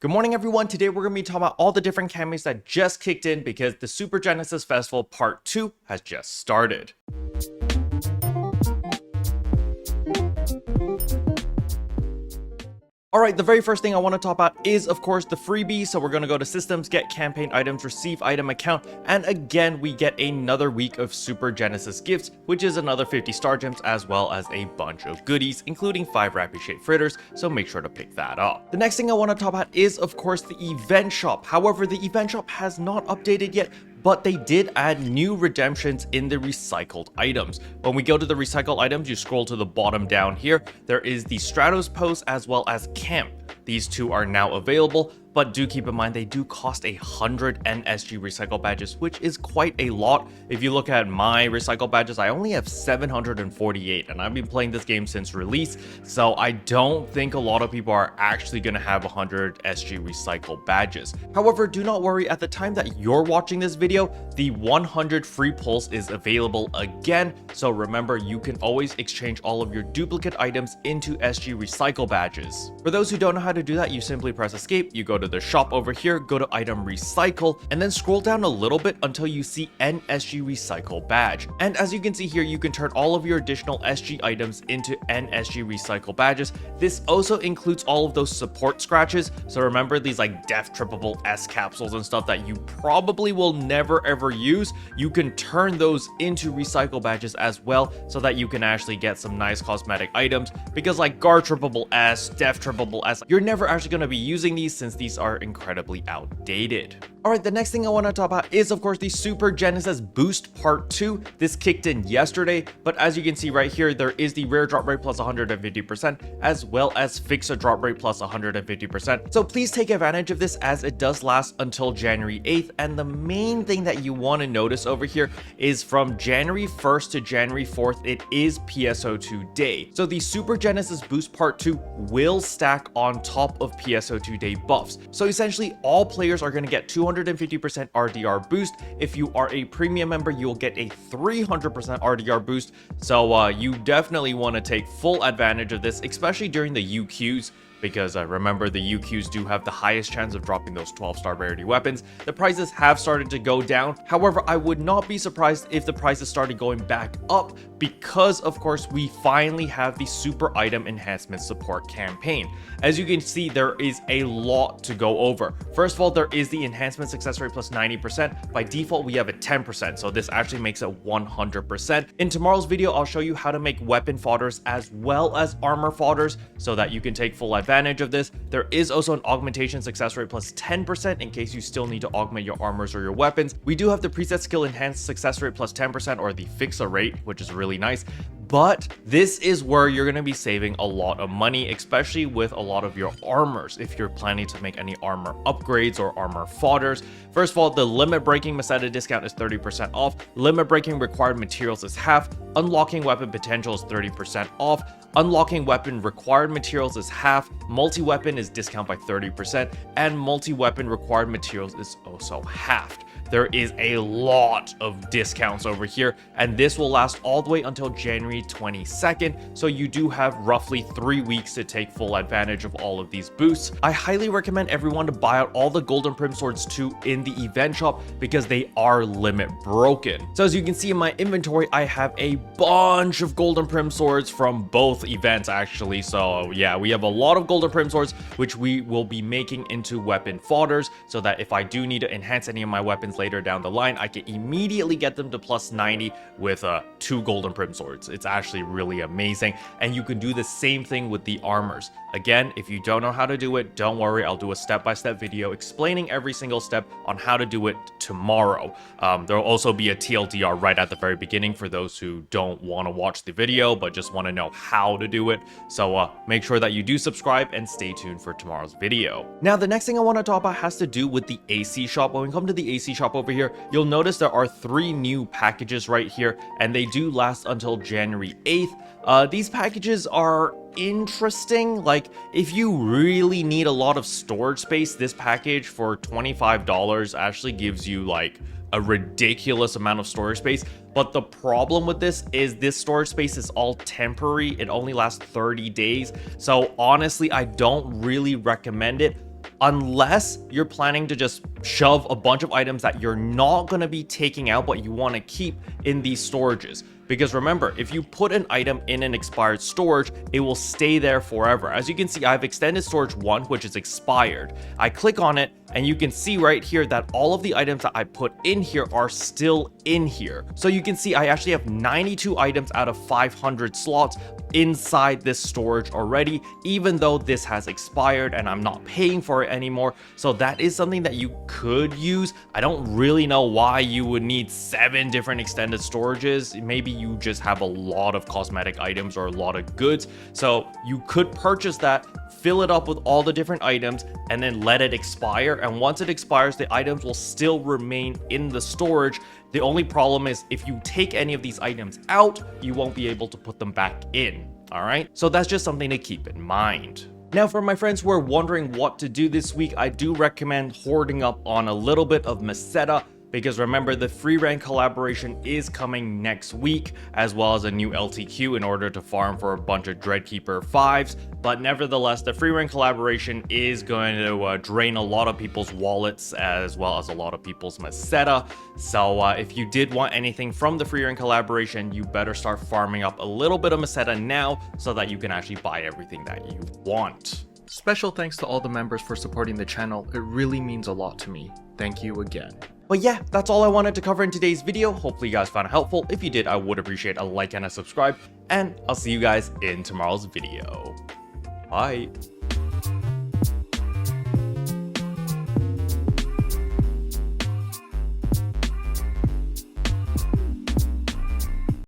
Good morning, everyone. Today we're going to be talking about all the different cameos that just kicked in because the Super Genesis Festival Part 2 has just started. Alright, the very first thing I want to talk about is, of course, the freebies. So we're going to go to Systems, Get Campaign Items, Receive Item Account, and again, we get another week of Super Genesis gifts, which is another 50 Star Gems, as well as a bunch of goodies, including 5 Rappy Shaped Fritters, so make sure to pick that up. The next thing I want to talk about is, of course, the event shop. However, the event shop has not updated yet, but they did add new redemptions in the recycled items. When we go to the recycled items, you scroll to the bottom down here, there is the Stratos Post as well as Camp. These two are now available, but do keep in mind they do cost 100 NSG recycle badges, which is quite a lot. If you look at my recycle badges, I only have 748, and I've been playing this game since release, so I don't think a lot of people are actually going to have 100 SG recycle badges. However, do not worry, at the time that you're watching this video, the 100 free pulls is available again, so remember, you can always exchange all of your duplicate items into SG recycle badges. For those who don't know how to do that, you simply press escape, you go to the shop over here, go to item recycle, and then scroll down a little bit until you see NSG recycle badge. And as you can see here, you can turn all of your additional SG items into NSG recycle badges. This also includes all of those support scratches. So remember these like death trippable S capsules and stuff that you probably will never ever use. You can turn those into recycle badges as well, so that you can actually get some nice cosmetic items, because like guard trippable S, death trippable S, you're never actually going to be using these since these are incredibly outdated. Alright, the next thing I want to talk about is, of course, the Super Genesis Boost Part 2. This kicked in yesterday, but as you can see right here, there is the rare drop rate plus 150%, as well as fix a drop rate plus 150%. So please take advantage of this, as it does last until January 8th. And the main thing that you want to notice over here is from January 1st to January 4th, it is PSO2 day. So the Super Genesis Boost Part 2 will stack on top of PSO2 day buffs. So essentially, all players are going to get 250% RDR boost. If you are a premium member, you'll get a 300% RDR boost. So you definitely want to take full advantage of this, especially during the UQs, because remember, the UQs do have the highest chance of dropping those 12-star rarity weapons. The prices have started to go down. However, I would not be surprised if the prices started going back up, because of course we finally have the super item enhancement support campaign. As you can see, there is a lot to go over. First of all, there is the enhancement success rate plus 90%. By default, we have a 10%, so this actually makes it 100%. In tomorrow's video, I'll show you how to make weapon fodders as well as armor fodders, so that you can take full advantage of this. There is also an augmentation success rate plus 10% in case you still need to augment your armors or your weapons. We do have the preset skill enhanced success rate plus 10%, or the fix a rate, which is really nice. But this is where you're going to be saving a lot of money, especially with a lot of your armors, if you're planning to make any armor upgrades or armor fodders. First of all, the limit breaking Meseta discount is 30% off. Limit breaking required materials is half. Unlocking weapon potential is 30% off. Unlocking weapon required materials is half. Multi-weapon is discount by 30%. And multi-weapon required materials is also halved. There is a lot of discounts over here, and this will last all the way until January 22nd, so you do have roughly 3 weeks to take full advantage of all of these boosts. I highly recommend everyone to buy out all the Golden Prim Swords too in the event shop, because they are limit broken. So as you can see in my inventory, I have a bunch of Golden Prim Swords from both events actually. So yeah, we have a lot of Golden Prim Swords, which we will be making into weapon fodders, so that if I do need to enhance any of my weapons later down the line, I can immediately get them to plus 90 with 2 Golden Prim Swords. It's actually really amazing, and you can do the same thing with the armors. Again, if you don't know how to do it, don't worry, I'll do a step-by-step video explaining every single step on how to do it tomorrow. There'll also be a TLDR right at the very beginning for those who don't want to watch the video but just want to know how to do it. So make sure that you do subscribe and stay tuned for tomorrow's video. Now, the next thing I want to talk about has to do with the AC shop. When we come to the AC shop over here, you'll notice there are 3 new packages right here, and they do last until January 8th. These packages are interesting. Like, if you really need a lot of storage space, this package for $25 actually gives you like a ridiculous amount of storage space. But the problem with this is this storage space is all temporary. It only lasts 30 days. So honestly, I don't really recommend it. unless you're planning to just shove a bunch of items that you're not going to be taking out but you want to keep in these storages. Because remember, if you put an item in an expired storage, it will stay there forever. As you can see, I have extended storage 1, which is expired. I click on it, and you can see right here that all of the items that I put in here are still in here. So you can see I actually have 92 items out of 500 slots inside this storage already, even though this has expired and I'm not paying for it anymore. So that is something that you could use. I don't really know why you would need 7 different extended storages. Maybe you just have a lot of cosmetic items or a lot of goods. So you could purchase that, fill it up with all the different items, and then let it expire. And once it expires, the items will still remain in the storage. The only problem is if you take any of these items out, you won't be able to put them back in. All right, so that's just something to keep in mind. Now, for my friends who are wondering what to do this week, I do recommend hoarding up on a little bit of Meseta, because remember, the free rank collaboration is coming next week, as well as a new LTQ in order to farm for a bunch of Dreadkeeper 5s. But nevertheless, the free rank collaboration is going to drain a lot of people's wallets, as well as a lot of people's Meseta. So if you did want anything from the free rank collaboration, you better start farming up a little bit of Meseta now, so that you can actually buy everything that you want. Special thanks to all the members for supporting the channel. It really means a lot to me. Thank you again. But yeah, that's all I wanted to cover in today's video. Hopefully you guys found it helpful. If you did, I would appreciate a like and a subscribe, and I'll see you guys in tomorrow's video. Bye.